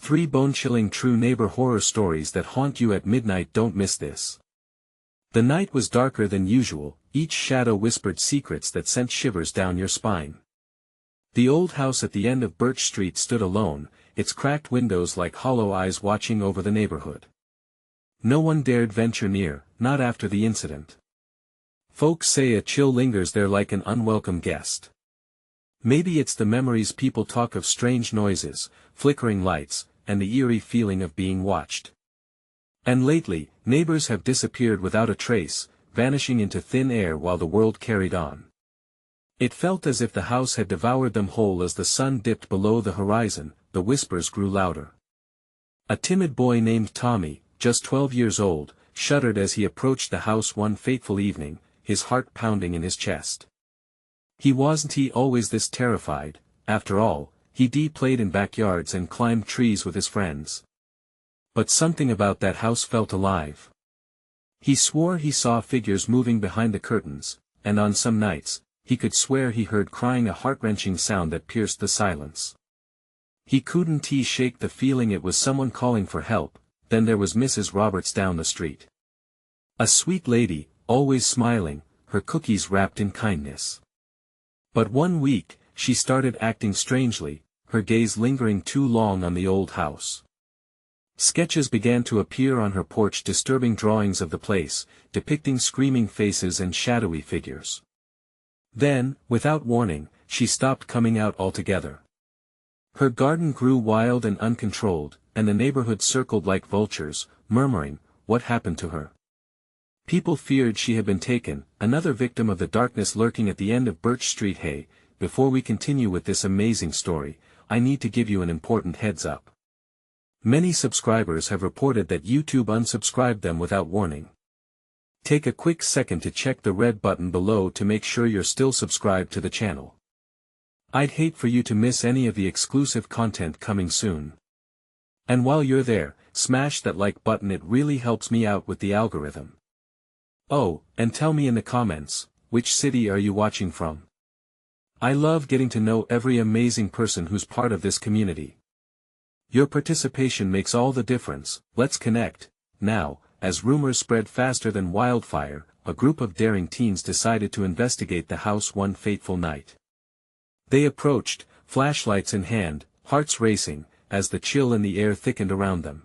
3 bone-chilling true neighbor horror stories that haunt you at midnight. Don't miss this. The night was darker than usual, each shadow whispered secrets that sent shivers down your spine. The old house at the end of Birch Street stood alone, its cracked windows like hollow eyes watching over the neighborhood. No one dared venture near, not after the incident. Folks say a chill lingers there like an unwelcome guest. Maybe it's the memories people talk of: strange noises, flickering lights, and the eerie feeling of being watched. And lately, neighbors have disappeared without a trace, vanishing into thin air while the world carried on. It felt as if the house had devoured them whole. As the sun dipped below the horizon, the whispers grew louder. A timid boy named Tommy, just 12 years old, shuddered as he approached the house one fateful evening, his heart pounding in his chest. Wasn't he always this terrified? After all, he played in backyards and climbed trees with his friends. But something about that house felt alive. He swore he saw figures moving behind the curtains, and on some nights, he could swear he heard crying, a heart-wrenching sound that pierced the silence. He couldn't shake the feeling it was someone calling for help. Then there was Mrs. Roberts down the street. A sweet lady, always smiling, her cookies wrapped in kindness. But one week, she started acting strangely, her gaze lingering too long on the old house. Sketches began to appear on her porch, disturbing drawings of the place, depicting screaming faces and shadowy figures. Then, without warning, she stopped coming out altogether. Her garden grew wild and uncontrolled, and the neighborhood circled like vultures, murmuring, "What happened to her?" People feared she had been taken, another victim of the darkness lurking at the end of Birch Street. Hey, before we continue with this amazing story, I need to give you an important heads up. Many subscribers have reported that YouTube unsubscribed them without warning. Take a quick second to check the red button below to make sure you're still subscribed to the channel. I'd hate for you to miss any of the exclusive content coming soon. And while you're there, smash that like button, it really helps me out with the algorithm. Oh, and tell me in the comments, which city are you watching from? I love getting to know every amazing person who's part of this community. Your participation makes all the difference. Let's connect. Now, as rumors spread faster than wildfire, a group of daring teens decided to investigate the house one fateful night. They approached, flashlights in hand, hearts racing, as the chill in the air thickened around them.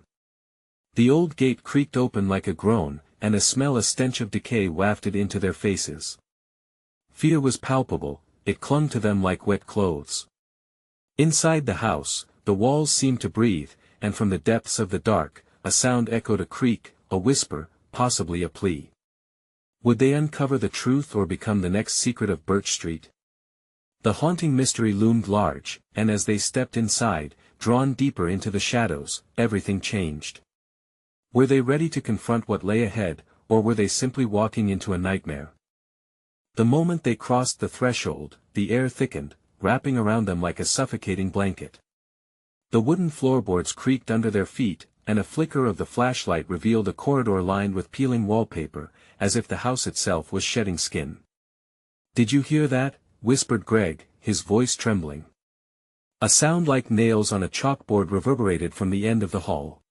The old gate creaked open like a groan, and a stench of decay wafted into their faces. Fear was palpable, it clung to them like wet clothes. Inside the house, the walls seemed to breathe, and from the depths of the dark, a sound echoed, a creak, a whisper, possibly a plea. Would they uncover the truth or become the next secret of Birch Street? The haunting mystery loomed large, and as they stepped inside, drawn deeper into the shadows, everything changed. Were they ready to confront what lay ahead, or were they simply walking into a nightmare? The moment they crossed the threshold, the air thickened, wrapping around them like a suffocating blanket. The wooden floorboards creaked under their feet, and a flicker of the flashlight revealed a corridor lined with peeling wallpaper, as if the house itself was shedding skin. "Did you hear that?" whispered Greg, his voice trembling. A sound like nails on a chalkboard reverberated from the end of the hall.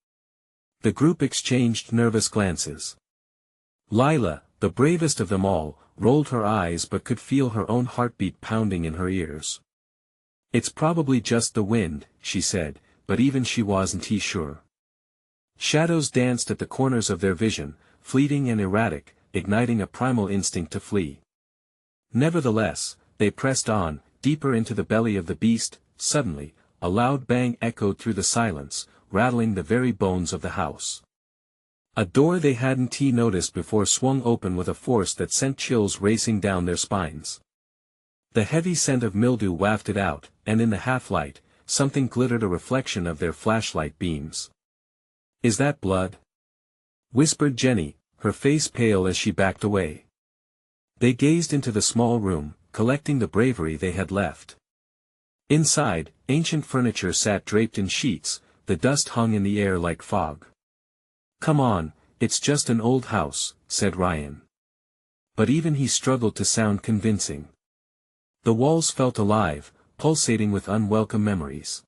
The group exchanged nervous glances. Lila, the bravest of them all, rolled her eyes but could feel her own heartbeat pounding in her ears. "It's probably just the wind," she said, but even she wasn't sure. Shadows danced at the corners of their vision, fleeting and erratic, igniting a primal instinct to flee. Nevertheless, they pressed on, deeper into the belly of the beast. Suddenly, a loud bang echoed through the silence, rattling the very bones of the house. A door they hadn't noticed before swung open with a force that sent chills racing down their spines. The heavy scent of mildew wafted out, and in the half-light, something glittered, a reflection of their flashlight beams. "Is that blood?" whispered Jenny, her face pale as she backed away. They gazed into the small room, collecting the bravery they had left. Inside, ancient furniture sat draped in sheets, the dust hung in the air like fog. "Come on, it's just an old house," said Ryan. But even he struggled to sound convincing. The walls felt alive, pulsating with unwelcome memories.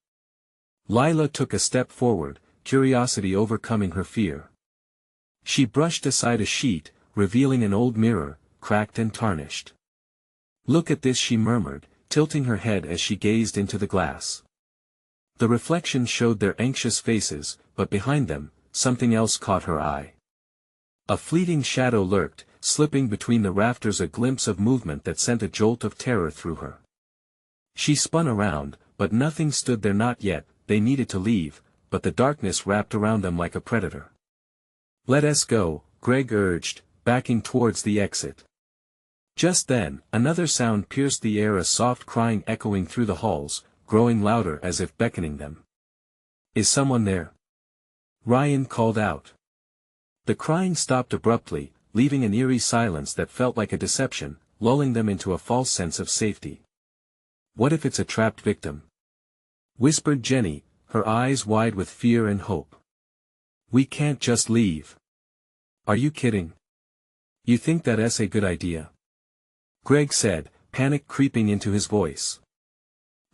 Lila took a step forward, curiosity overcoming her fear. She brushed aside a sheet, revealing an old mirror, cracked and tarnished. "Look at this," she murmured, tilting her head as she gazed into the glass. The reflection showed their anxious faces, but behind them, something else caught her eye. A fleeting shadow lurked, slipping between the rafters, a glimpse of movement that sent a jolt of terror through her. She spun around, but nothing stood there. Not yet. They needed to leave, but the darkness wrapped around them like a predator. "Let us go," Greg urged, backing towards the exit. Just then, another sound pierced the air, a soft crying echoing through the halls, growing louder as if beckoning them. "Is someone there?" Ryan called out. The crying stopped abruptly, leaving an eerie silence that felt like a deception, lulling them into a false sense of safety. "What if it's a trapped victim?" whispered Jenny, her eyes wide with fear and hope. "We can't just leave." "Are you kidding? You think that's a good idea?" Greg said, panic creeping into his voice.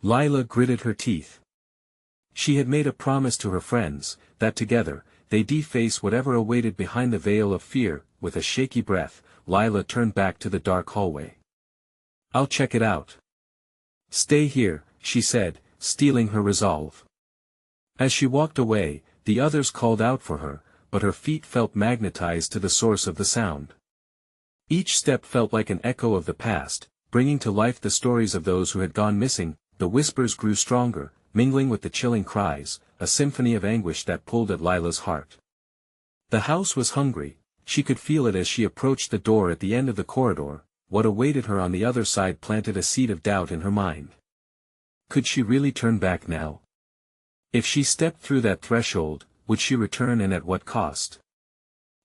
Lila gritted her teeth. She had made a promise to her friends, that together, they'd face whatever awaited behind the veil of fear. With a shaky breath, Lila turned back to the dark hallway. "I'll check it out." "Stay here," she said, steeling her resolve. As she walked away, the others called out for her, but her feet felt magnetized to the source of the sound. Each step felt like an echo of the past, bringing to life the stories of those who had gone missing. The whispers grew stronger, mingling with the chilling cries, a symphony of anguish that pulled at Lila's heart. The house was hungry. She could feel it as she approached the door at the end of the corridor. What awaited her on the other side planted a seed of doubt in her mind. Could she really turn back now? If she stepped through that threshold, would she return, and at what cost?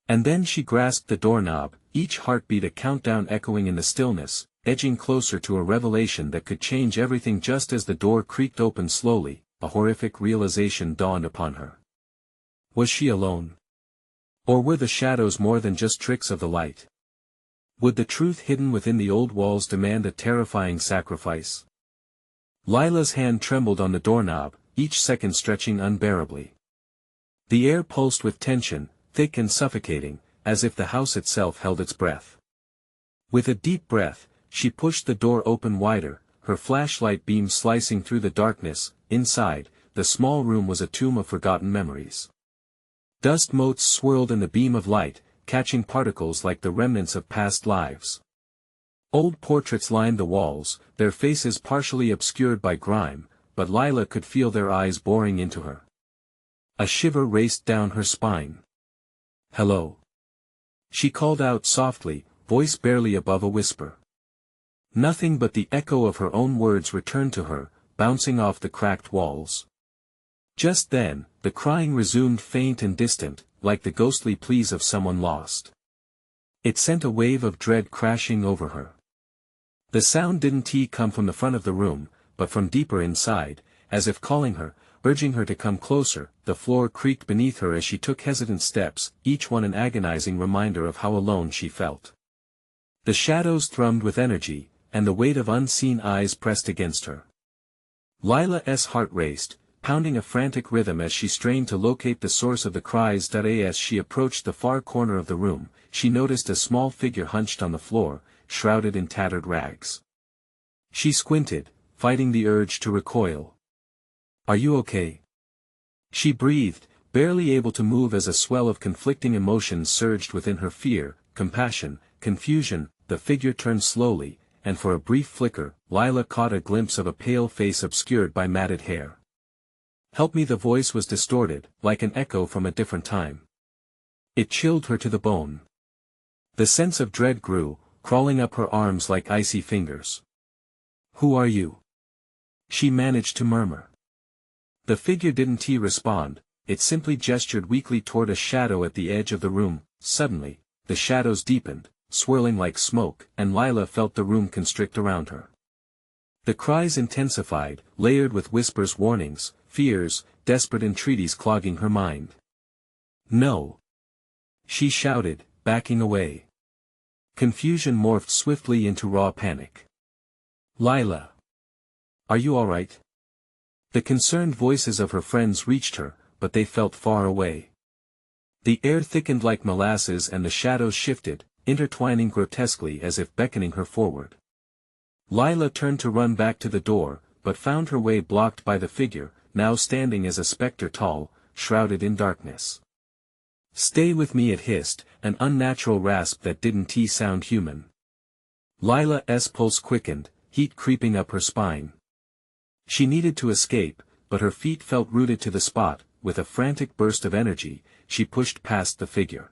And then she grasped the doorknob, each heartbeat a countdown echoing in the stillness, edging closer to a revelation that could change everything. Just as the door creaked open slowly, a horrific realization dawned upon her. Was she alone? Or were the shadows more than just tricks of the light? Would the truth hidden within the old walls demand a terrifying sacrifice? Lila's hand trembled on the doorknob, each second stretching unbearably. The air pulsed with tension, thick and suffocating, as if the house itself held its breath. With a deep breath, she pushed the door open wider, her flashlight beam slicing through the darkness. Inside, the small room was a tomb of forgotten memories. Dust motes swirled in the beam of light, catching particles like the remnants of past lives. Old portraits lined the walls, their faces partially obscured by grime, but Lila could feel their eyes boring into her. A shiver raced down her spine. "Hello?" she called out softly, voice barely above a whisper. Nothing but the echo of her own words returned to her, bouncing off the cracked walls. Just then, the crying resumed, faint and distant, like the ghostly pleas of someone lost. It sent a wave of dread crashing over her. The sound didn't come from the front of the room, but from deeper inside, as if calling her, urging her to come closer. The floor creaked beneath her as she took hesitant steps, each one an agonizing reminder of how alone she felt. The shadows thrummed with energy, and the weight of unseen eyes pressed against her. Lila's heart raced, pounding a frantic rhythm as she strained to locate the source of the cries. As she approached the far corner of the room, she noticed a small figure hunched on the floor, shrouded in tattered rags. She squinted, fighting the urge to recoil. "Are you okay?" she breathed, barely able to move as a swell of conflicting emotions surged within her: fear, compassion, confusion. The figure turned slowly, and for a brief flicker, Lila caught a glimpse of a pale face obscured by matted hair. "Help me!" The voice was distorted, like an echo from a different time. It chilled her to the bone. The sense of dread grew, crawling up her arms like icy fingers. "Who are you?" she managed to murmur. The figure didn't respond, it simply gestured weakly toward a shadow at the edge of the room. Suddenly, the shadows deepened, swirling like smoke, and Lila felt the room constrict around her. The cries intensified, layered with whispers, warnings, fears, desperate entreaties clogging her mind. "No!" she shouted, backing away. Confusion morphed swiftly into raw panic. "Lila! Are you all right?" The concerned voices of her friends reached her, but they felt far away. The air thickened like molasses and the shadows shifted, intertwining grotesquely as if beckoning her forward. Lila turned to run back to the door, but found her way blocked by the figure, now standing as a spectre tall, shrouded in darkness. "Stay with me," it hissed, an unnatural rasp that didn't sound human. Lila's pulse quickened, heat creeping up her spine. She needed to escape, but her feet felt rooted to the spot. With a frantic burst of energy, she pushed past the figure.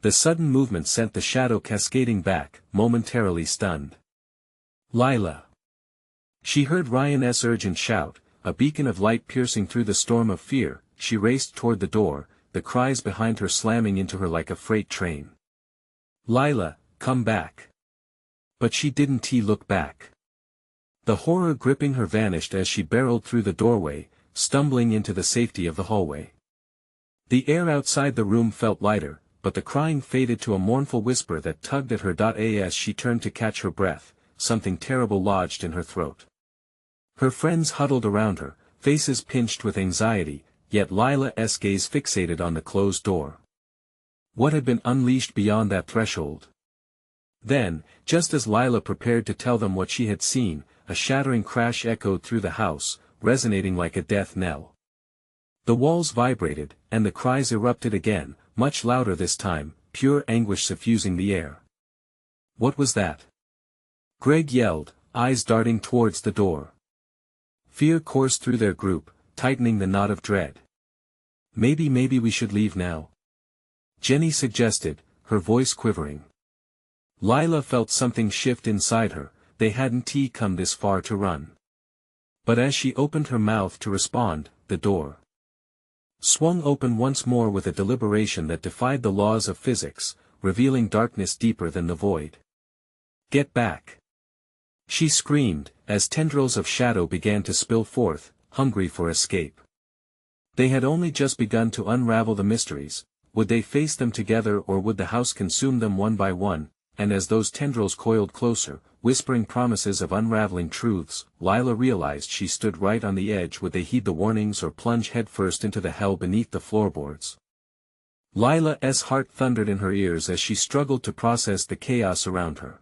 The sudden movement sent the shadow cascading back, momentarily stunned. "Lila!" She heard Ryan's urgent shout, a beacon of light piercing through the storm of fear. She raced toward the door, the cries behind her slamming into her like a freight train. "Lila, come back!" But she didn't look back. The horror gripping her vanished as she barreled through the doorway, stumbling into the safety of the hallway. The air outside the room felt lighter, but the crying faded to a mournful whisper that tugged at her. As she turned to catch her breath, something terrible lodged in her throat. Her friends huddled around her, faces pinched with anxiety, yet Lila's gaze fixated on the closed door. What had been unleashed beyond that threshold? Then, just as Lila prepared to tell them what she had seen, a shattering crash echoed through the house, resonating like a death knell. The walls vibrated, and the cries erupted again, much louder this time, pure anguish suffusing the air. "What was that?" Greg yelled, eyes darting towards the door. Fear coursed through their group, tightening the knot of dread. Maybe we should leave now," Jenny suggested, her voice quivering. Lila felt something shift inside her. They hadn't come this far to run. But as she opened her mouth to respond, the door swung open once more with a deliberation that defied the laws of physics, revealing darkness deeper than the void. "Get back!" she screamed, as tendrils of shadow began to spill forth, hungry for escape. They had only just begun to unravel the mysteries. Would they face them together, or would the house consume them one by one? And as those tendrils coiled closer, whispering promises of unraveling truths, Lila realized she stood right on the edge. Would they heed the warnings or plunge headfirst into the hell beneath the floorboards? Lila's heart thundered in her ears as she struggled to process the chaos around her.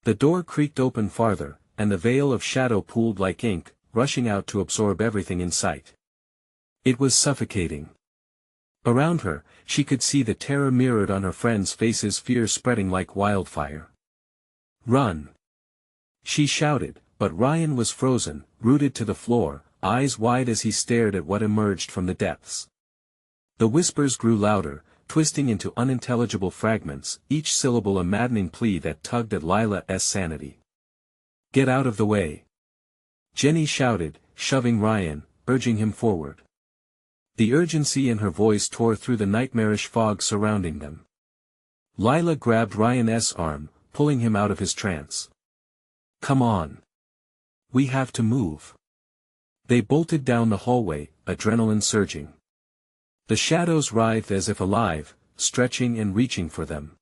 The door creaked open farther, and the veil of shadow pooled like ink, rushing out to absorb everything in sight. It was suffocating. Around her, she could see the terror mirrored on her friends' faces, fear spreading like wildfire. "Run!" she shouted, but Ryan was frozen, rooted to the floor, eyes wide as he stared at what emerged from the depths. The whispers grew louder, twisting into unintelligible fragments, each syllable a maddening plea that tugged at Lila's sanity. "Get out of the way!" Jenny shouted, shoving Ryan, urging him forward. The urgency in her voice tore through the nightmarish fog surrounding them. Lila grabbed Ryan's arm, pulling him out of his trance. "Come on. We have to move." They bolted down the hallway, adrenaline surging. The shadows writhed as if alive, stretching and reaching for them.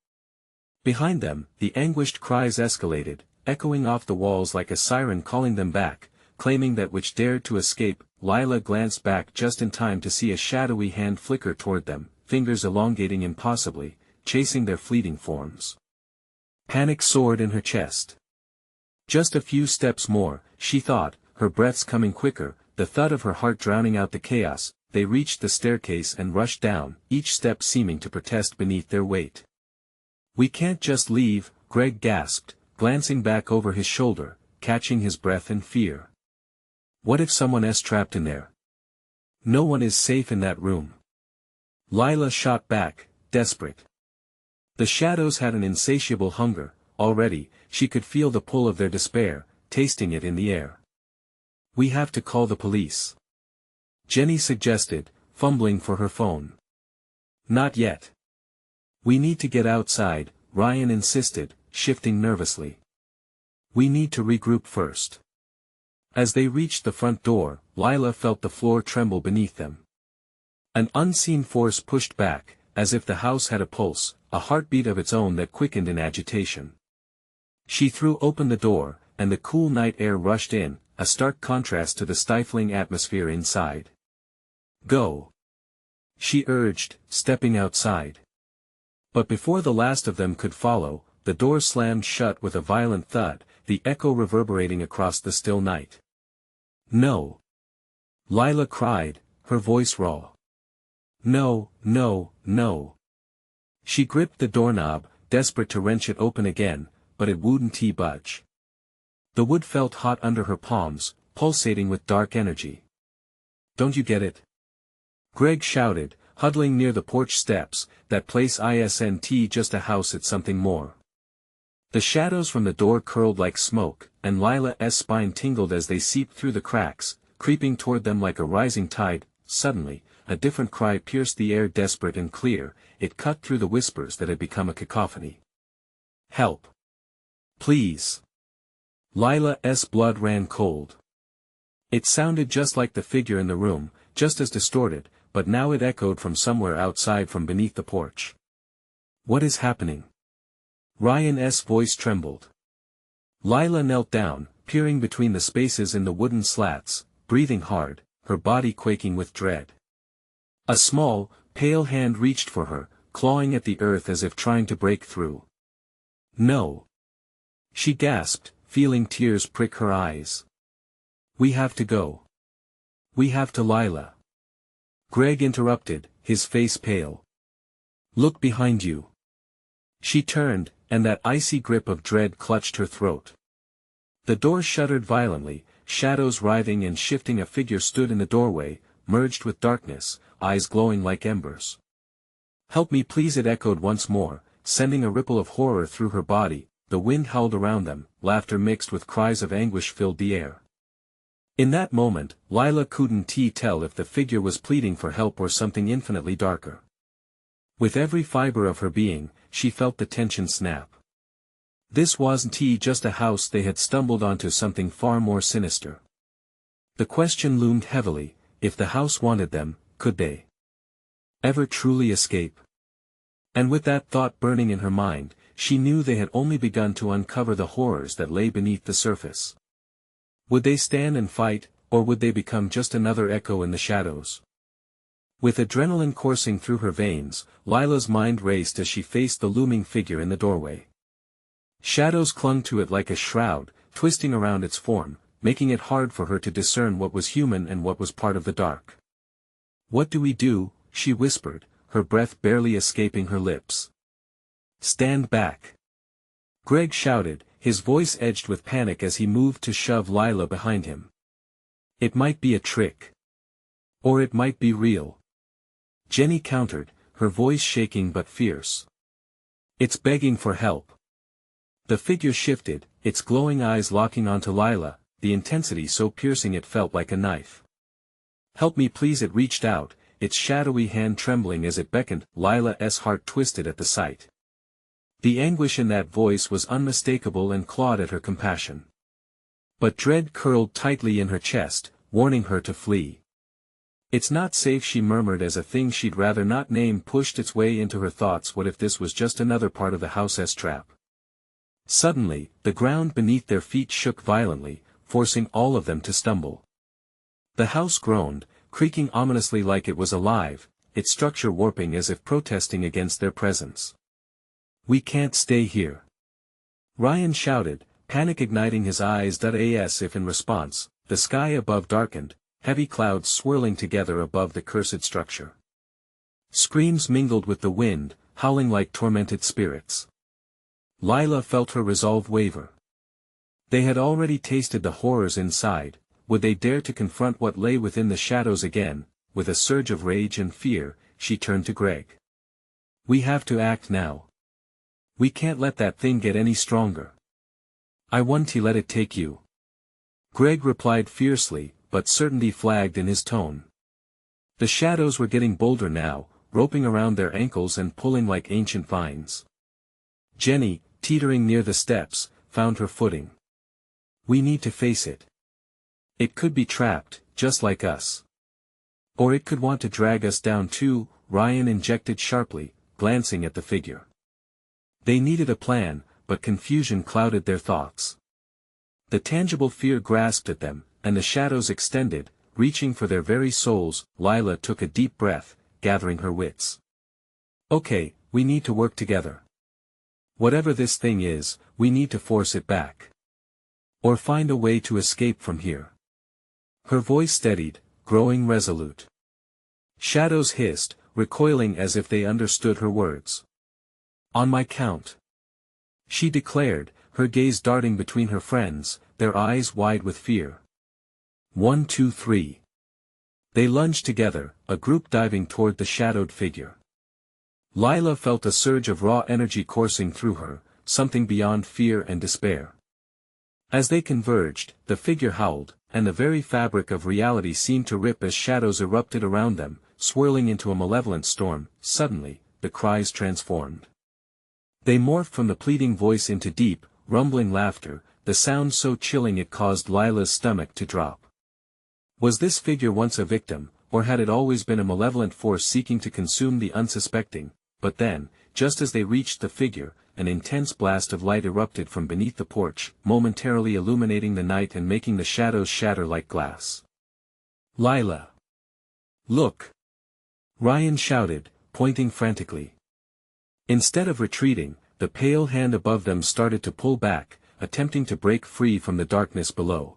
Behind them, the anguished cries escalated, echoing off the walls like a siren calling them back, claiming that which dared to escape. Lila glanced back just in time to see a shadowy hand flicker toward them, fingers elongating impossibly, chasing their fleeting forms. Panic soared in her chest. Just a few steps more, she thought, her breaths coming quicker, the thud of her heart drowning out the chaos. They reached the staircase and rushed down, each step seeming to protest beneath their weight. "We can't just leave," Greg gasped, glancing back over his shoulder, catching his breath in fear. "What if someone's trapped in there? No one is safe in that room." Lila shot back, desperate. The shadows had an insatiable hunger. Already, she could feel the pull of their despair, tasting it in the air. "We have to call the police," Jenny suggested, fumbling for her phone. "Not yet. We need to get outside," Ryan insisted, shifting nervously. "We need to regroup first." As they reached the front door, Lila felt the floor tremble beneath them. An unseen force pushed back, as if the house had a pulse, a heartbeat of its own that quickened in agitation. She threw open the door, and the cool night air rushed in, a stark contrast to the stifling atmosphere inside. "Go," she urged, stepping outside. But before the last of them could follow, the door slammed shut with a violent thud, the echo reverberating across the still night. "No!" Lila cried, her voice raw. "No, no, no." She gripped the doorknob, desperate to wrench it open again, but it wouldn't budge. The wood felt hot under her palms, pulsating with dark energy. "Don't you get it?" Greg shouted, huddling near the porch steps, "That place isn't just a house, it's something more." The shadows from the door curled like smoke, and Lila's spine tingled as they seeped through the cracks, creeping toward them like a rising tide. Suddenly, a different cry pierced the air, desperate and clear. It cut through the whispers that had become a cacophony. "Help! Please!" Lila's blood ran cold. It sounded just like the figure in the room, just as distorted, but now it echoed from somewhere outside, from beneath the porch. "What is happening?" Ryan's voice trembled. Lila knelt down, peering between the spaces in the wooden slats, breathing hard, her body quaking with dread. A small, pale hand reached for her, clawing at the earth as if trying to break through. "No!" she gasped, feeling tears prick her eyes. "We have to go. We have to." Lila. Greg interrupted, his face pale. "Look behind you." She turned, and that icy grip of dread clutched her throat. The door shuddered violently, shadows writhing and shifting. A figure stood in the doorway, merged with darkness, eyes glowing like embers. "Help me please," it echoed once more, sending a ripple of horror through her body. The wind howled around them, laughter mixed with cries of anguish filled the air. In that moment, Lila couldn't tell if the figure was pleading for help or something infinitely darker. With every fiber of her being, she felt the tension snap. This wasn't just a house they had stumbled onto, something far more sinister. The question loomed heavily: if the house wanted them, could they ever truly escape? And with that thought burning in her mind, she knew they had only begun to uncover the horrors that lay beneath the surface. Would they stand and fight, or would they become just another echo in the shadows? With adrenaline coursing through her veins, Lila's mind raced as she faced the looming figure in the doorway. Shadows clung to it like a shroud, twisting around its form, making it hard for her to discern what was human and what was part of the dark. "What do we do?" she whispered, her breath barely escaping her lips. "Stand back!" Greg shouted, his voice edged with panic as he moved to shove Lila behind him. "It might be a trick. Or it might be real." Jenny countered, her voice shaking but fierce. "It's begging for help." The figure shifted, its glowing eyes locking onto Lila, the intensity so piercing it felt like a knife. "Help me please," it reached out, its shadowy hand trembling as it beckoned. Lila's heart twisted at the sight. The anguish in that voice was unmistakable and clawed at her compassion. But dread curled tightly in her chest, warning her to flee. "It's not safe," she murmured as a thing she'd rather not name pushed its way into her thoughts. What if this was just another part of the house's trap? Suddenly, the ground beneath their feet shook violently, forcing all of them to stumble. The house groaned, creaking ominously like it was alive, its structure warping as if protesting against their presence. "We can't stay here," Ryan shouted, panic igniting his eyes. As if in response, the sky above darkened, heavy clouds swirling together above the cursed structure. Screams mingled with the wind, howling like tormented spirits. Lila felt her resolve waver. They had already tasted the horrors inside. Would they dare to confront what lay within the shadows again? With a surge of rage and fear, she turned to Greg. "We have to act now. We can't let that thing get any stronger. I won't let it take you." Greg replied fiercely, but certainty flagged in his tone. The shadows were getting bolder now, roping around their ankles and pulling like ancient vines. Jenny, teetering near the steps, found her footing. "We need to face it. It could be trapped, just like us. Or it could want to drag us down too," Ryan injected sharply, glancing at the figure. They needed a plan, but confusion clouded their thoughts. The tangible fear grasped at them, and the shadows extended, reaching for their very souls. Lila took a deep breath, gathering her wits. Okay, we need to work together. Whatever this thing is, we need to force it back. Or find a way to escape from here. Her voice steadied, growing resolute. Shadows hissed, recoiling as if they understood her words. On my count. She declared, her gaze darting between her friends, their eyes wide with fear. 1, 2, 3. They lunged together, a group diving toward the shadowed figure. Lila felt a surge of raw energy coursing through her, something beyond fear and despair. As they converged, the figure howled, and the very fabric of reality seemed to rip as shadows erupted around them, swirling into a malevolent storm. Suddenly, the cries transformed. They morphed from the pleading voice into deep, rumbling laughter, the sound so chilling it caused Lila's stomach to drop. Was this figure once a victim, or had it always been a malevolent force seeking to consume the unsuspecting? But then, just as they reached the figure, an intense blast of light erupted from beneath the porch, momentarily illuminating the night and making the shadows shatter like glass. Lila! Look! Ryan shouted, pointing frantically. Instead of retreating, the pale hand above them started to pull back, attempting to break free from the darkness below.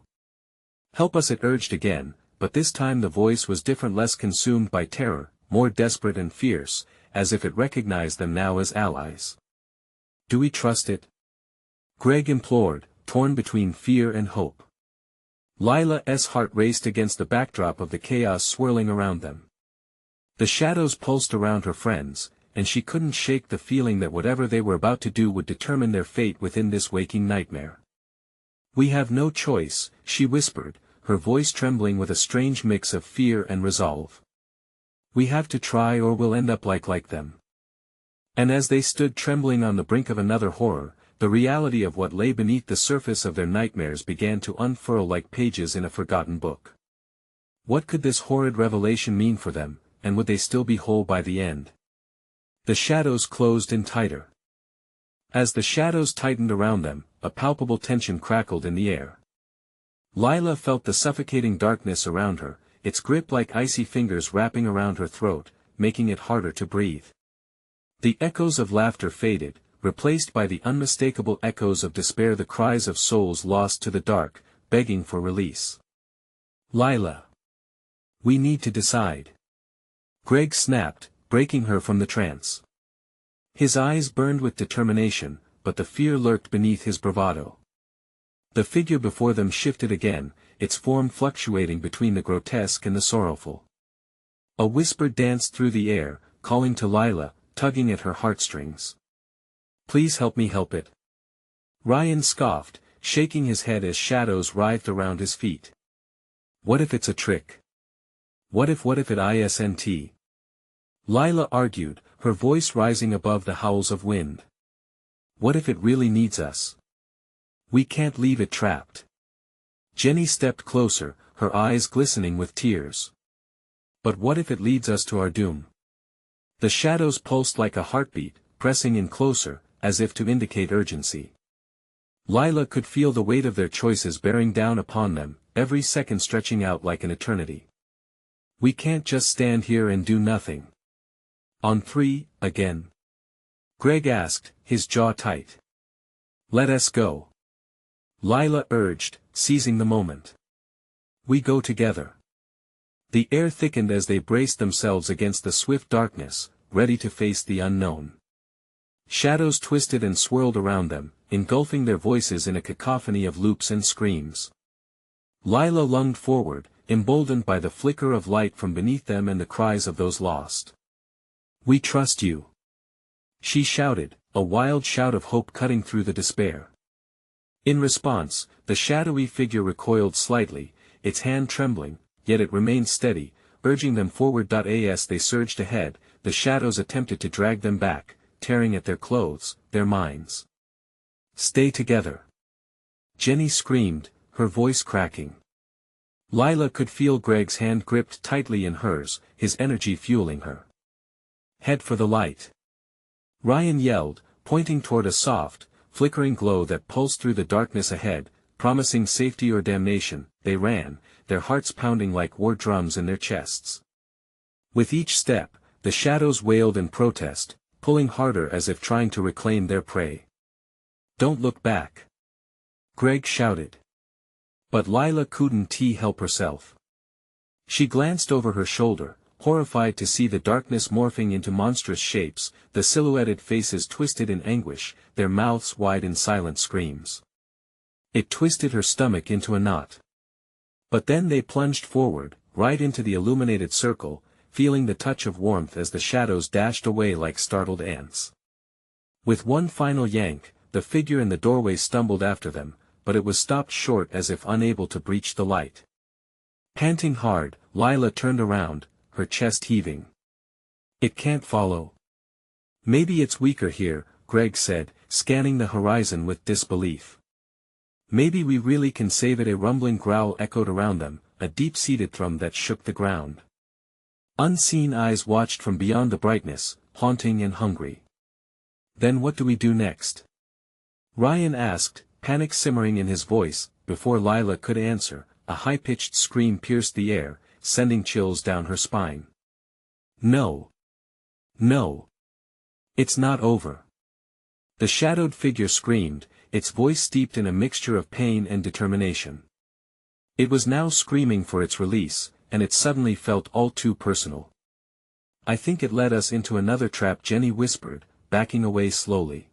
Help us, it urged again, but this time the voice was different, less consumed by terror, more desperate and fierce, as if it recognized them now as allies. Do we trust it? Greg implored, torn between fear and hope. Lila's heart raced against the backdrop of the chaos swirling around them. The shadows pulsed around her friends, and she couldn't shake the feeling that whatever they were about to do would determine their fate within this waking nightmare. We have no choice, she whispered, her voice trembling with a strange mix of fear and resolve. We have to try, or we'll end up like them. And as they stood trembling on the brink of another horror, the reality of what lay beneath the surface of their nightmares began to unfurl like pages in a forgotten book. What could this horrid revelation mean for them, and would they still be whole by the end? The shadows closed in tighter. As the shadows tightened around them, a palpable tension crackled in the air. Lila felt the suffocating darkness around her, its grip like icy fingers wrapping around her throat, making it harder to breathe. The echoes of laughter faded, replaced by the unmistakable echoes of despair, the cries of souls lost to the dark, begging for release. Lila! We need to decide. Greg snapped, breaking her from the trance. His eyes burned with determination, but the fear lurked beneath his bravado. The figure before them shifted again, its form fluctuating between the grotesque and the sorrowful. A whisper danced through the air, calling to Lila, tugging at her heartstrings. Please help me help it. Ryan scoffed, shaking his head as shadows writhed around his feet. What if it's a trick? What if it isn't? Lila argued, her voice rising above the howls of wind. What if it really needs us? We can't leave it trapped. Jenny stepped closer, her eyes glistening with tears. But what if it leads us to our doom? The shadows pulsed like a heartbeat, pressing in closer, as if to indicate urgency. Lila could feel the weight of their choices bearing down upon them, every second stretching out like an eternity. We can't just stand here and do nothing. On 3, again. Greg asked, his jaw tight. Let us go. Lila urged, seizing the moment. We go together. The air thickened as they braced themselves against the swift darkness, ready to face the unknown. Shadows twisted and swirled around them, engulfing their voices in a cacophony of loops and screams. Lila lunged forward, emboldened by the flicker of light from beneath them and the cries of those lost. We trust you. She shouted, a wild shout of hope cutting through the despair. In response, the shadowy figure recoiled slightly, its hand trembling, yet it remained steady, urging them forward. As they surged ahead, the shadows attempted to drag them back, tearing at their clothes, their minds. Stay together. Jenny screamed, her voice cracking. Lila could feel Greg's hand gripped tightly in hers, his energy fueling her. Head for the light. Ryan yelled, pointing toward a soft, flickering glow that pulsed through the darkness ahead. promising safety or damnation. They ran, their hearts pounding like war drums in their chests. With each step, the shadows wailed in protest, pulling harder as if trying to reclaim their prey. "Don't look back!" Greg shouted. But Lila couldn't help herself. She glanced over her shoulder, horrified to see the darkness morphing into monstrous shapes, the silhouetted faces twisted in anguish, their mouths wide in silent screams. It twisted her stomach into a knot. But then they plunged forward, right into the illuminated circle, feeling the touch of warmth as the shadows dashed away like startled ants. With one final yank, the figure in the doorway stumbled after them, but it was stopped short as if unable to breach the light. Panting hard, Lila turned around, her chest heaving. "It can't follow." "Maybe it's weaker here," Greg said, scanning the horizon with disbelief. "Maybe we really can save it." A rumbling growl echoed around them, a deep-seated thrum that shook the ground. Unseen eyes watched from beyond the brightness, haunting and hungry. "Then what do we do next?" Ryan asked, panic simmering in his voice. Before Lila could answer, a high-pitched scream pierced the air, sending chills down her spine. "No. No. It's not over." The shadowed figure screamed, its voice steeped in a mixture of pain and determination. It was now screaming for its release, and it suddenly felt all too personal. "I think it led us into another trap," Jenny whispered, backing away slowly.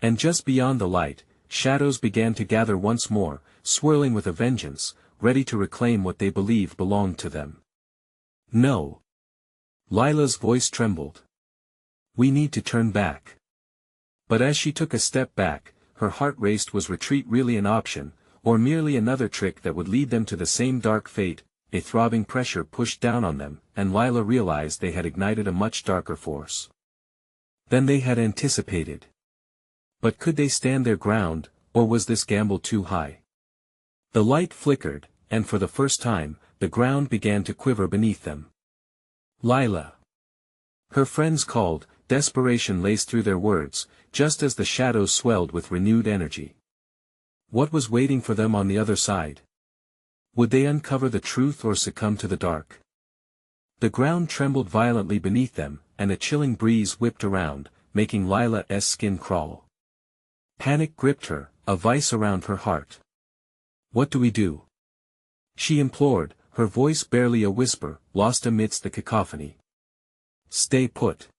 And just beyond the light, shadows began to gather once more, swirling with a vengeance, ready to reclaim what they believed belonged to them. "No." Lila's voice trembled. "We need to turn back." But as she took a step back, her heart raced. Was retreat really an option, or merely another trick that would lead them to the same dark fate? A throbbing pressure pushed down on them, and Lila realized they had ignited a much darker force than they had anticipated. But could they stand their ground, or was this gamble too high? The light flickered, and for the first time, the ground began to quiver beneath them. "Lila!" Her friends called, desperation laced through their words, just as the shadows swelled with renewed energy. What was waiting for them on the other side? Would they uncover the truth or succumb to the dark? The ground trembled violently beneath them, and a chilling breeze whipped around, making Lila's skin crawl. Panic gripped her, a vice around her heart. "What do we do?" she implored, her voice barely a whisper, lost amidst the cacophony. "Stay put."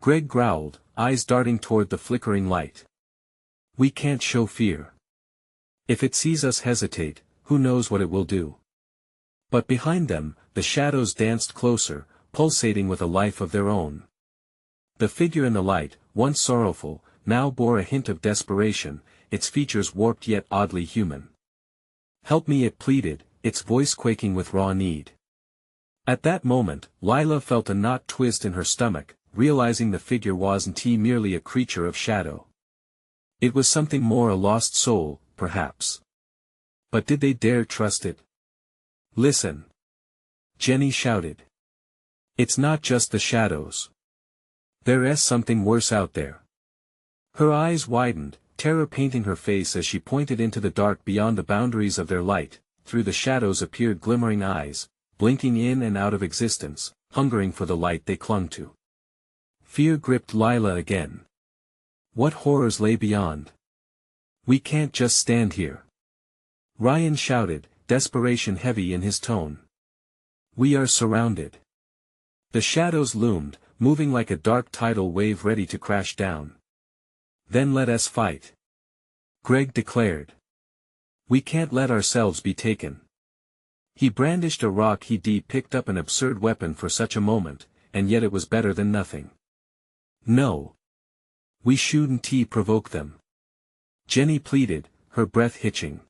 Greg growled, eyes darting toward the flickering light. "We can't show fear. If it sees us hesitate, who knows what it will do." But behind them, the shadows danced closer, pulsating with a life of their own. The figure in the light, once sorrowful, now bore a hint of desperation, its features warped yet oddly human. "Help me," it pleaded, its voice quaking with raw need. At that moment, Lila felt a knot twist in her stomach, realizing the figure wasn't merely a creature of shadow. It was something more, a lost soul, perhaps. But did they dare trust it? "Listen!" Jenny shouted. "It's not just the shadows. There's something worse out there." Her eyes widened, terror painting her face as she pointed into the dark beyond the boundaries of their light. Through the shadows appeared glimmering eyes, blinking in and out of existence, hungering for the light they clung to. Fear gripped Lila again. What horrors lay beyond? "We can't just stand here," Ryan shouted, desperation heavy in his tone. "We are surrounded." The shadows loomed, moving like a dark tidal wave ready to crash down. "Then let us fight," Greg declared. "We can't let ourselves be taken." He brandished a rock. He'd picked up an absurd weapon for such a moment, and yet it was better than nothing. "No. We shouldn't provoke them," Jenny pleaded, her breath hitching.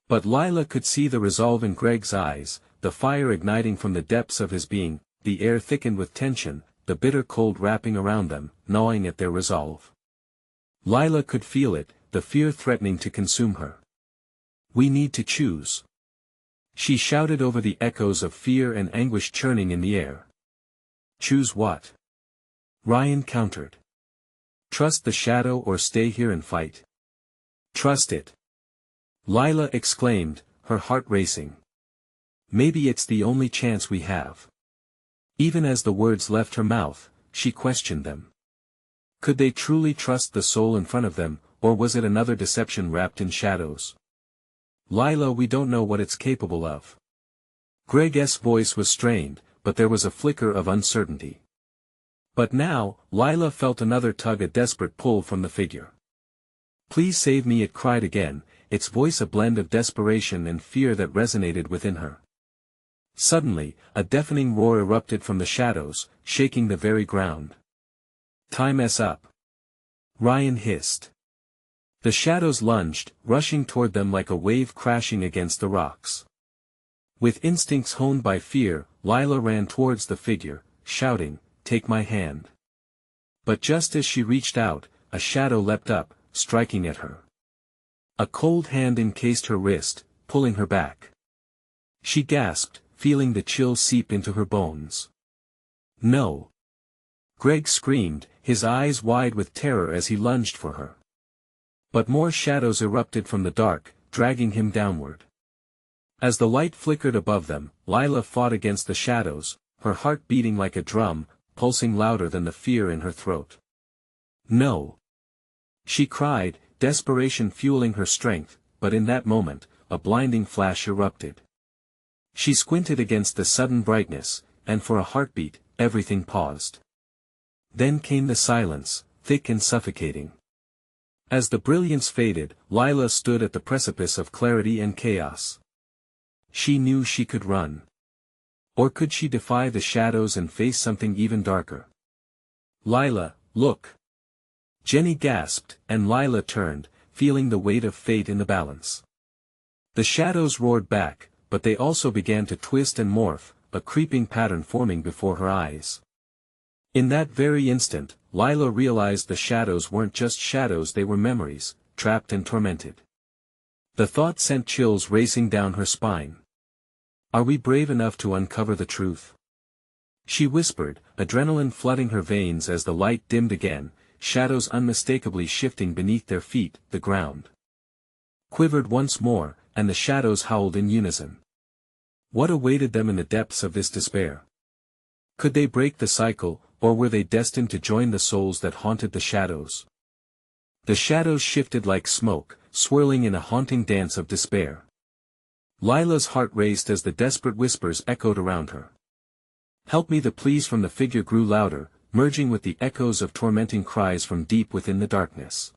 But Lila could see the resolve in Greg's eyes, the fire igniting from the depths of his being. The air thickened with tension, the bitter cold wrapping around them, gnawing at their resolve. Lila could feel it, the fear threatening to consume her. "We need to choose," she shouted over the echoes of fear and anguish churning in the air. "Choose what?" Ryan countered. "Trust the shadow or stay here and fight?" "Trust it." Lila exclaimed, her heart racing. Maybe it's the only chance we have. Even as the words left her mouth, she questioned them. Could they truly trust the soul in front of them, or was it another deception wrapped in shadows? Lila, we don't know what it's capable of. Greg's voice was strained, but there was a flicker of uncertainty. But now, Lila felt another tug, a desperate pull from the figure. Please save me, it cried again, its voice a blend of desperation and fear that resonated within her. Suddenly, a deafening roar erupted from the shadows, shaking the very ground. Time's up. Ryan hissed. The shadows lunged, rushing toward them like a wave crashing against the rocks. With instincts honed by fear, Lila ran towards the figure, shouting, "Take my hand." But just as she reached out, a shadow leapt up, striking at her. A cold hand encased her wrist, pulling her back. She gasped, feeling the chill seep into her bones. No! Greg screamed, his eyes wide with terror as he lunged for her. But more shadows erupted from the dark, dragging him downward. As the light flickered above them, Lila fought against the shadows, her heart beating like a drum, pulsing louder than the fear in her throat. No! She cried, desperation fueling her strength, but in that moment, a blinding flash erupted. She squinted against the sudden brightness, and for a heartbeat, everything paused. Then came the silence, thick and suffocating. As the brilliance faded, Lila stood at the precipice of clarity and chaos. She knew she could run. Or could she defy the shadows and face something even darker? Lila, look! Jenny gasped, and Lila turned, feeling the weight of fate in the balance. The shadows roared back, but they also began to twist and morph, a creeping pattern forming before her eyes. In that very instant, Lila realized the shadows weren't just shadows, they were memories, trapped and tormented. The thought sent chills racing down her spine. Are we brave enough to uncover the truth? She whispered, adrenaline flooding her veins as the light dimmed again, shadows unmistakably shifting beneath their feet, the ground quivered once more, and the shadows howled in unison. What awaited them in the depths of this despair? Could they break the cycle, or were they destined to join the souls that haunted the shadows? The shadows shifted like smoke, swirling in a haunting dance of despair. Lila's heart raced as the desperate whispers echoed around her. Help me! The pleas from the figure grew louder, merging with the echoes of tormenting cries from deep within the darkness.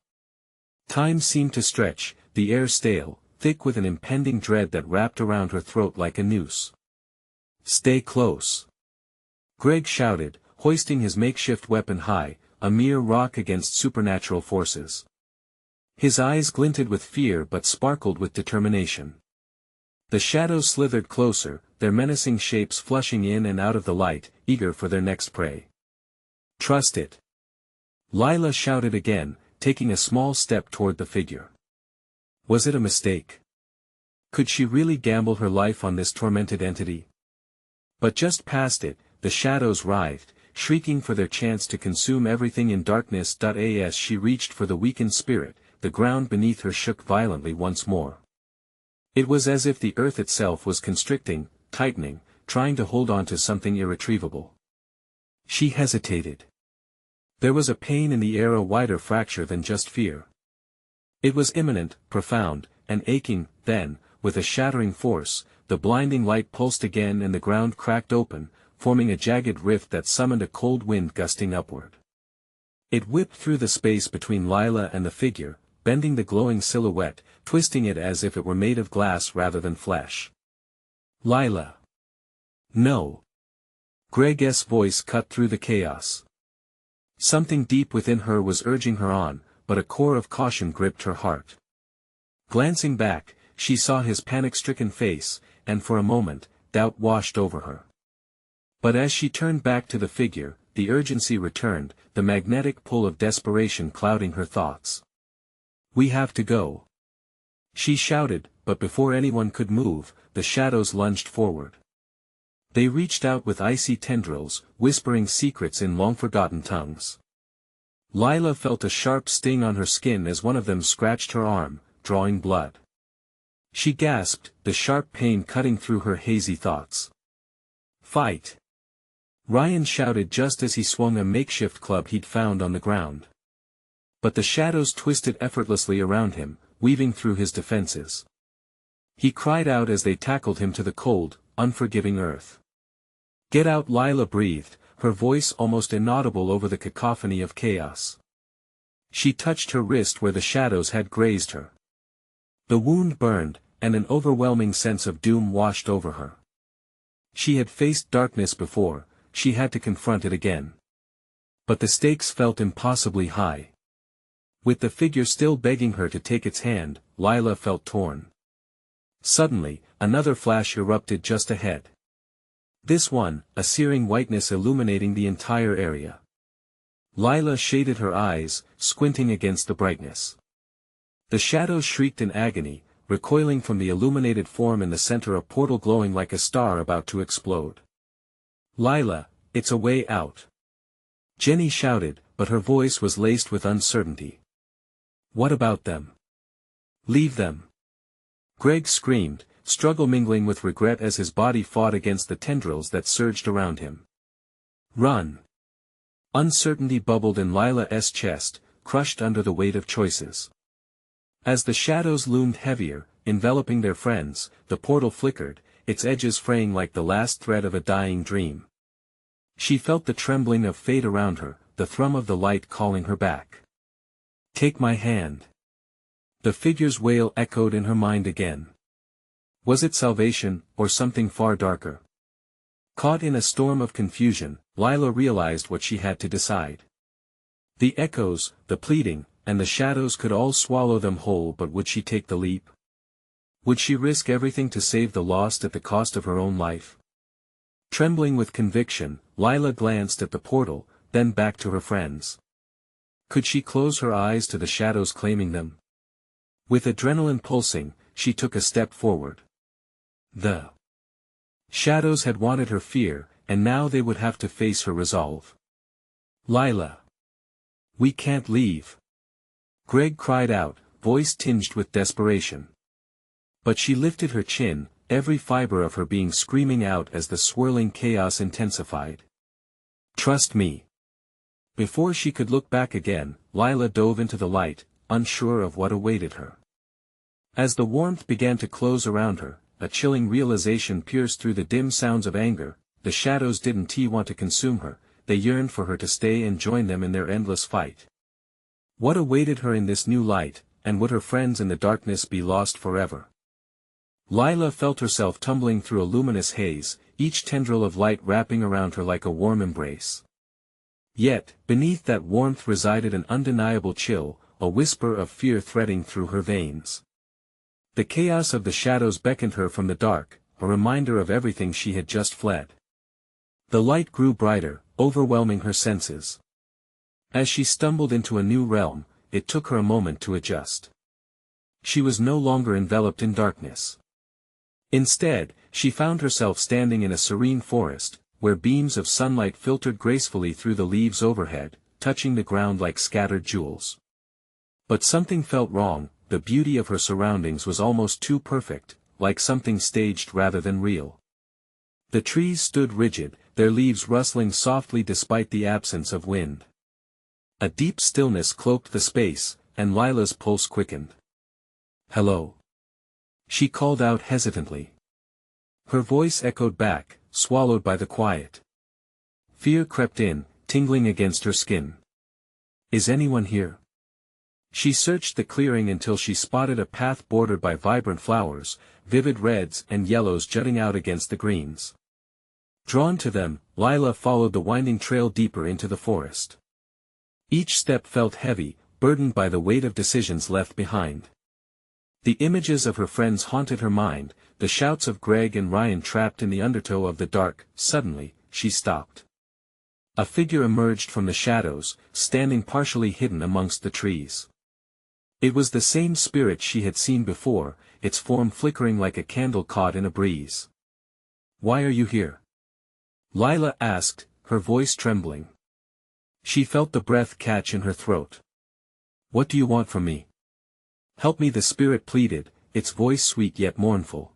Time seemed to stretch, the air stale, thick with an impending dread that wrapped around her throat like a noose. Stay close! Greg shouted, hoisting his makeshift weapon high, a mere rock against supernatural forces. His eyes glinted with fear but sparkled with determination. The shadows slithered closer, their menacing shapes flushing in and out of the light, eager for their next prey. Trust it! Lila shouted again, taking a small step toward the figure. Was it a mistake? Could she really gamble her life on this tormented entity? But just past it, the shadows writhed, shrieking for their chance to consume everything in darkness. As she reached for the weakened spirit, the ground beneath her shook violently once more. It was as if the earth itself was constricting, tightening, trying to hold on to something irretrievable. She hesitated. There was a pain in the air, a wider fracture than just fear. It was imminent, profound, and aching. Then, with a shattering force, the blinding light pulsed again and the ground cracked open, forming a jagged rift that summoned a cold wind gusting upward. It whipped through the space between Lila and the figure, bending the glowing silhouette, twisting it as if it were made of glass rather than flesh. Lila! No! Greg's voice cut through the chaos. Something deep within her was urging her on, but a core of caution gripped her heart. Glancing back, she saw his panic-stricken face, and for a moment, doubt washed over her. But as she turned back to the figure, the urgency returned, the magnetic pull of desperation clouding her thoughts. We have to go! She shouted, but before anyone could move, the shadows lunged forward. They reached out with icy tendrils, whispering secrets in long-forgotten tongues. Lila felt a sharp sting on her skin as one of them scratched her arm, drawing blood. She gasped, the sharp pain cutting through her hazy thoughts. Fight! Ryan shouted just as he swung a makeshift club he'd found on the ground. But the shadows twisted effortlessly around him, weaving through his defenses. He cried out as they tackled him to the cold, unforgiving earth. Get out! Lila breathed, her voice almost inaudible over the cacophony of chaos. She touched her wrist where the shadows had grazed her. The wound burned, and an overwhelming sense of doom washed over her. She had faced darkness before, she had to confront it again. But the stakes felt impossibly high. With the figure still begging her to take its hand, Lila felt torn. Suddenly, another flash erupted just ahead. This one, a searing whiteness illuminating the entire area. Lila shaded her eyes, squinting against the brightness. The shadows shrieked in agony, recoiling from the illuminated form in the center, a portal glowing like a star about to explode. Lila, it's a way out. Jenny shouted, but her voice was laced with uncertainty. What about them? Leave them. Greg screamed, struggle mingling with regret as his body fought against the tendrils that surged around him. Run. Uncertainty bubbled in Lila's chest, crushed under the weight of choices. As the shadows loomed heavier, enveloping their friends, the portal flickered, its edges fraying like the last thread of a dying dream. She felt the trembling of fate around her, the thrum of the light calling her back. Take my hand. The figure's wail echoed in her mind again. Was it salvation, or something far darker? Caught in a storm of confusion, Lila realized what she had to decide. The echoes, the pleading, and the shadows could all swallow them whole, but would she take the leap? Would she risk everything to save the lost at the cost of her own life? Trembling with conviction, Lila glanced at the portal, then back to her friends. Could she close her eyes to the shadows claiming them? With adrenaline pulsing, she took a step forward. The shadows had wanted her fear, and now they would have to face her resolve. Lila. We can't leave. Greg cried out, voice tinged with desperation. But she lifted her chin, every fiber of her being screaming out as the swirling chaos intensified. Trust me. Before she could look back again, Lila dove into the light, unsure of what awaited her. As the warmth began to close around her, a chilling realization pierced through the dim sounds of anger. The shadows didn't want to consume her, they yearned for her to stay and join them in their endless fight. What awaited her in this new light, and would her friends in the darkness be lost forever? Lila felt herself tumbling through a luminous haze, each tendril of light wrapping around her like a warm embrace. Yet, beneath that warmth resided an undeniable chill, a whisper of fear threading through her veins. The chaos of the shadows beckoned her from the dark, a reminder of everything she had just fled. The light grew brighter, overwhelming her senses. As she stumbled into a new realm, it took her a moment to adjust. She was no longer enveloped in darkness. Instead, she found herself standing in a serene forest, where beams of sunlight filtered gracefully through the leaves overhead, touching the ground like scattered jewels. But something felt wrong. The beauty of her surroundings was almost too perfect, like something staged rather than real. The trees stood rigid, their leaves rustling softly despite the absence of wind. A deep stillness cloaked the space, and Lila's pulse quickened. Hello. She called out hesitantly. Her voice echoed back, swallowed by the quiet. Fear crept in, tingling against her skin. Is anyone here? She searched the clearing until she spotted a path bordered by vibrant flowers, vivid reds and yellows jutting out against the greens. Drawn to them, Lila followed the winding trail deeper into the forest. Each step felt heavy, burdened by the weight of decisions left behind. The images of her friends haunted her mind, the shouts of Greg and Ryan trapped in the undertow of the dark. Suddenly, she stopped. A figure emerged from the shadows, standing partially hidden amongst the trees. It was the same spirit she had seen before, its form flickering like a candle caught in a breeze. Why are you here? Lila asked, her voice trembling. She felt the breath catch in her throat. What do you want from me? Help me, the spirit pleaded, its voice sweet yet mournful.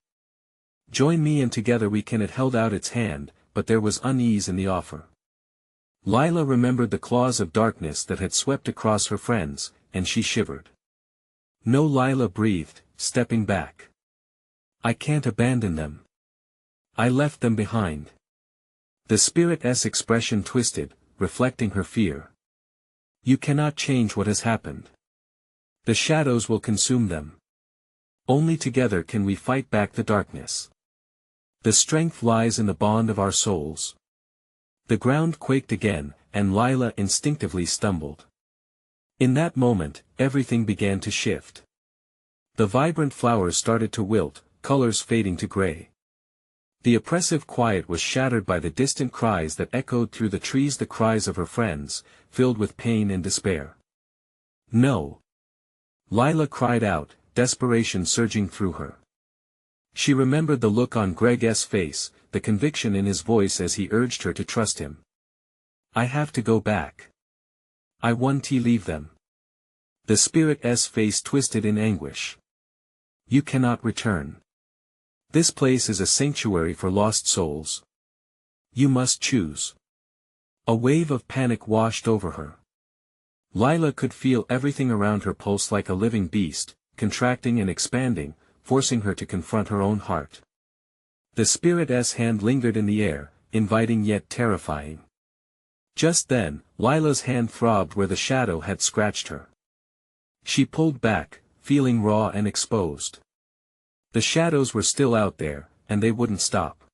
"Join me and together we can." It held out its hand, but there was unease in the offer. Lila remembered the claws of darkness that had swept across her friends, and she shivered. "No," Lila breathed, stepping back. "I can't abandon them. I left them behind." The spirit's expression twisted, reflecting her fear. "You cannot change what has happened. The shadows will consume them. Only together can we fight back the darkness. The strength lies in the bond of our souls." The ground quaked again, and Lila instinctively stumbled. In that moment, everything began to shift. The vibrant flowers started to wilt, colors fading to gray. The oppressive quiet was shattered by the distant cries that echoed through the trees, the cries of her friends, filled with pain and despair. "No!" Lila cried out, desperation surging through her. She remembered the look on Greg's face, the conviction in his voice as he urged her to trust him. "I have to go back. I want to leave them." The spirit's face twisted in anguish. "You cannot return. This place is a sanctuary for lost souls. You must choose." A wave of panic washed over her. Lila could feel everything around her pulse like a living beast, contracting and expanding, forcing her to confront her own heart. The spirit's hand lingered in the air, inviting yet terrifying. Just then, Lila's hand throbbed where the shadow had scratched her. She pulled back, feeling raw and exposed. The shadows were still out there, and they wouldn't stop.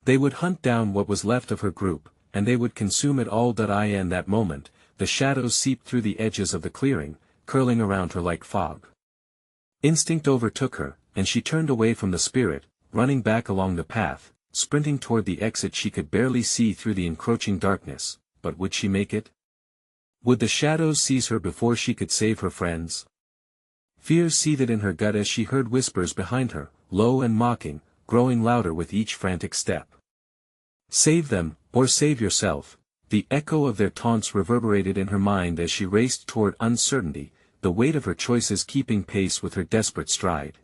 They would hunt down what was left of her group, and they would consume it all. In that moment, the shadows seeped through the edges of the clearing, curling around her like fog. Instinct overtook her, and she turned away from the spirit, running back along the path, sprinting toward the exit she could barely see through the encroaching darkness. But would she make it? Would the shadows seize her before she could save her friends? Fear seethed in her gut as she heard whispers behind her, low and mocking, growing louder with each frantic step. "Save them, or save yourself." The echo of their taunts reverberated in her mind as she raced toward uncertainty, the weight of her choices keeping pace with her desperate stride.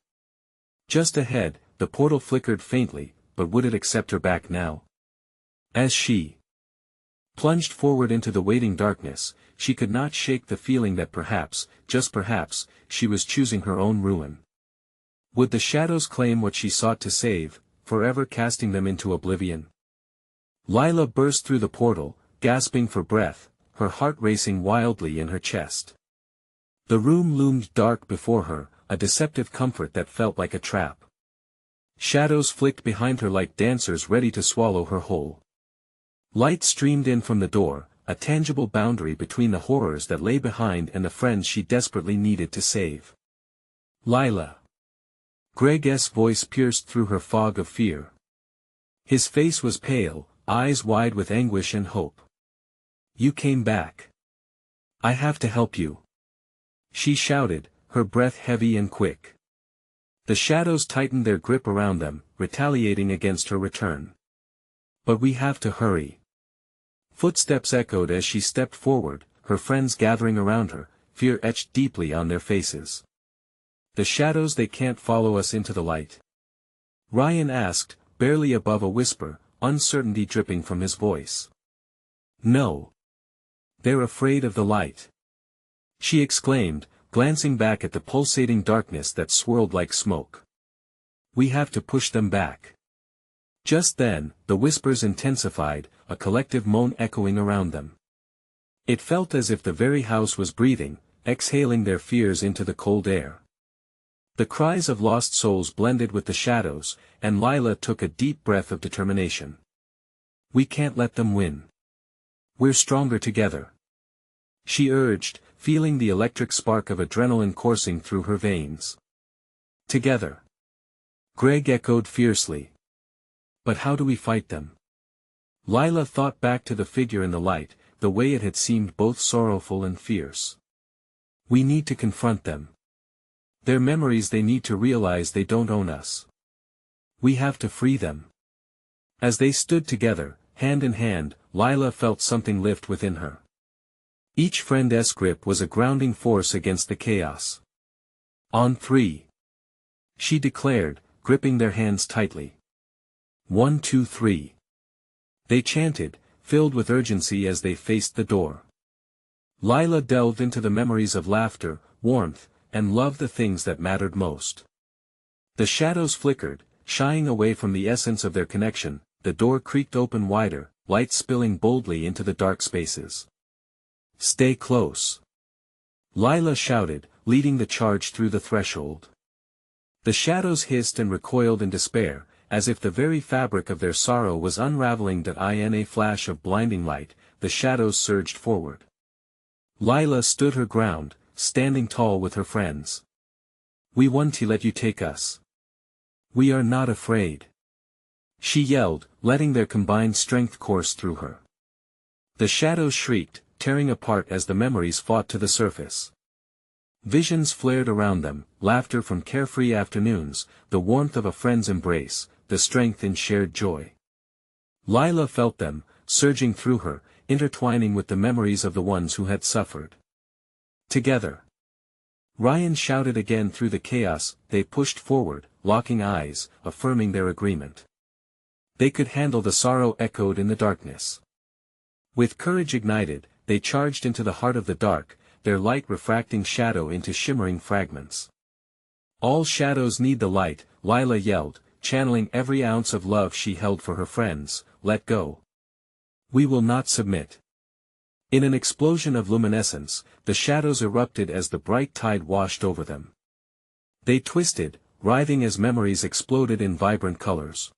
Just ahead, the portal flickered faintly, but would it accept her back now? As she plunged forward into the waiting darkness, she could not shake the feeling that perhaps, just perhaps, she was choosing her own ruin. Would the shadows claim what she sought to save, forever casting them into oblivion? Lila burst through the portal, gasping for breath, her heart racing wildly in her chest. The room loomed dark before her, a deceptive comfort that felt like a trap. Shadows flicked behind her like dancers ready to swallow her whole. Light streamed in from the door, a tangible boundary between the horrors that lay behind and the friends she desperately needed to save. "Lila." Greg's voice pierced through her fog of fear. His face was pale, eyes wide with anguish and hope. "You came back. I have to help you," she shouted, her breath heavy and quick. The shadows tightened their grip around them, retaliating against her return. "But we have to hurry." Footsteps echoed as she stepped forward, her friends gathering around her, fear etched deeply on their faces. "The shadows, they can't follow us into the light?" Ryan asked, barely above a whisper, uncertainty dripping from his voice. "No. They're afraid of the light," she exclaimed, glancing back at the pulsating darkness that swirled like smoke. "We have to push them back." Just then, the whispers intensified, a collective moan echoing around them. It felt as if the very house was breathing, exhaling their fears into the cold air. The cries of lost souls blended with the shadows, and Lila took a deep breath of determination. "We can't let them win. We're stronger together," she urged, feeling the electric spark of adrenaline coursing through her veins. "Together," Greg echoed fiercely. "But how do we fight them?" Lila thought back to the figure in the light, the way it had seemed both sorrowful and fierce. "We need to confront them. Their memories, they need to realize they don't own us. We have to free them." As they stood together, hand in hand, Lila felt something lift within her. Each friend's grip was a grounding force against the chaos. "On three." she declared, gripping their hands tightly. 1, 2, 3. They chanted, filled with urgency as they faced the door. Lila delved into the memories of laughter, warmth, and love, the things that mattered most. The shadows flickered, shying away from the essence of their connection. The door creaked open wider, light spilling boldly into the dark spaces. "Stay close," Lila shouted, leading the charge through the threshold. The shadows hissed and recoiled in despair, as if the very fabric of their sorrow was unraveling. In a flash of blinding light, the shadows surged forward. Lila stood her ground, standing tall with her friends. "We want to let you take us. We are not afraid," she yelled, letting their combined strength course through her. The shadows shrieked, tearing apart as the memories fought to the surface. Visions flared around them, laughter from carefree afternoons, the warmth of a friend's embrace, the strength in shared joy. Lila felt them, surging through her, intertwining with the memories of the ones who had suffered. Together. Ryan shouted again through the chaos. They pushed forward, locking eyes, affirming their agreement. They could handle the sorrow echoed in the darkness. With courage ignited, they charged into the heart of the dark, their light refracting shadow into shimmering fragments. "All shadows need the light," Lila yelled, channeling every ounce of love she held for her friends. "Let go. We will not submit." In an explosion of luminescence, the shadows erupted as the bright tide washed over them. They twisted, writhing as memories exploded in vibrant colors.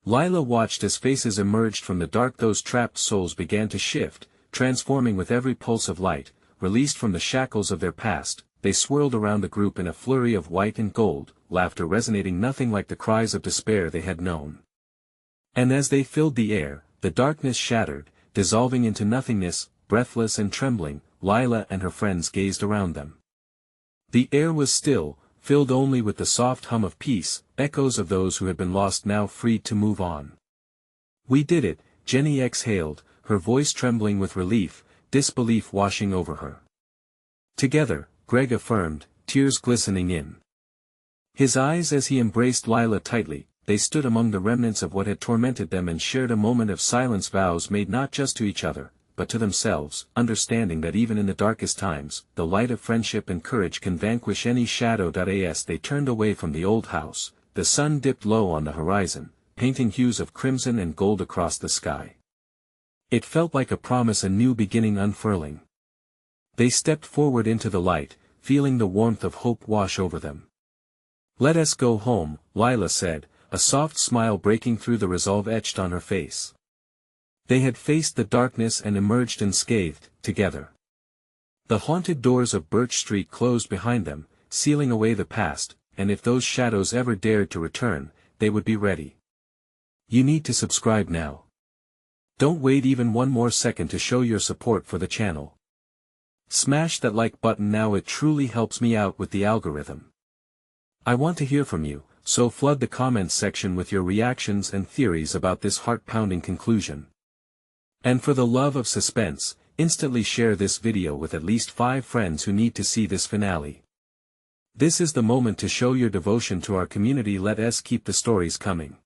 Lila watched as faces emerged from the dark. Those trapped souls began to shift, transforming with every pulse of light. Released from the shackles of their past, they swirled around the group in a flurry of white and gold, laughter resonating nothing like the cries of despair they had known. And as they filled the air, the darkness shattered, dissolving into nothingness. Breathless and trembling, Lila and her friends gazed around them. The air was still, filled only with the soft hum of peace, echoes of those who had been lost now freed to move on. "We did it," Jenny exhaled, her voice trembling with relief, disbelief washing over her. "Together," Greg affirmed, tears glistening in his eyes as he embraced Lila tightly. They stood among the remnants of what had tormented them and shared a moment of silence, vows made not just to each other, but to themselves, understanding that even in the darkest times, the light of friendship and courage can vanquish any shadow. As they turned away from the old house, the sun dipped low on the horizon, painting hues of crimson and gold across the sky. It felt like a promise, a new beginning unfurling. They stepped forward into the light, feeling the warmth of hope wash over them. "Let us go home," Lila said, a soft smile breaking through the resolve etched on her face. They had faced the darkness and emerged unscathed, together. The haunted doors of Birch Street closed behind them, sealing away the past, and if those shadows ever dared to return, they would be ready. You need to subscribe now. Don't wait even one more second to show your support for the channel. Smash that like button now, it truly helps me out with the algorithm. I want to hear from you, so flood the comments section with your reactions and theories about this heart-pounding conclusion. And for the love of suspense, instantly share this video with at least 5 friends who need to see this finale. This is the moment to show your devotion to our community. Let us keep the stories coming.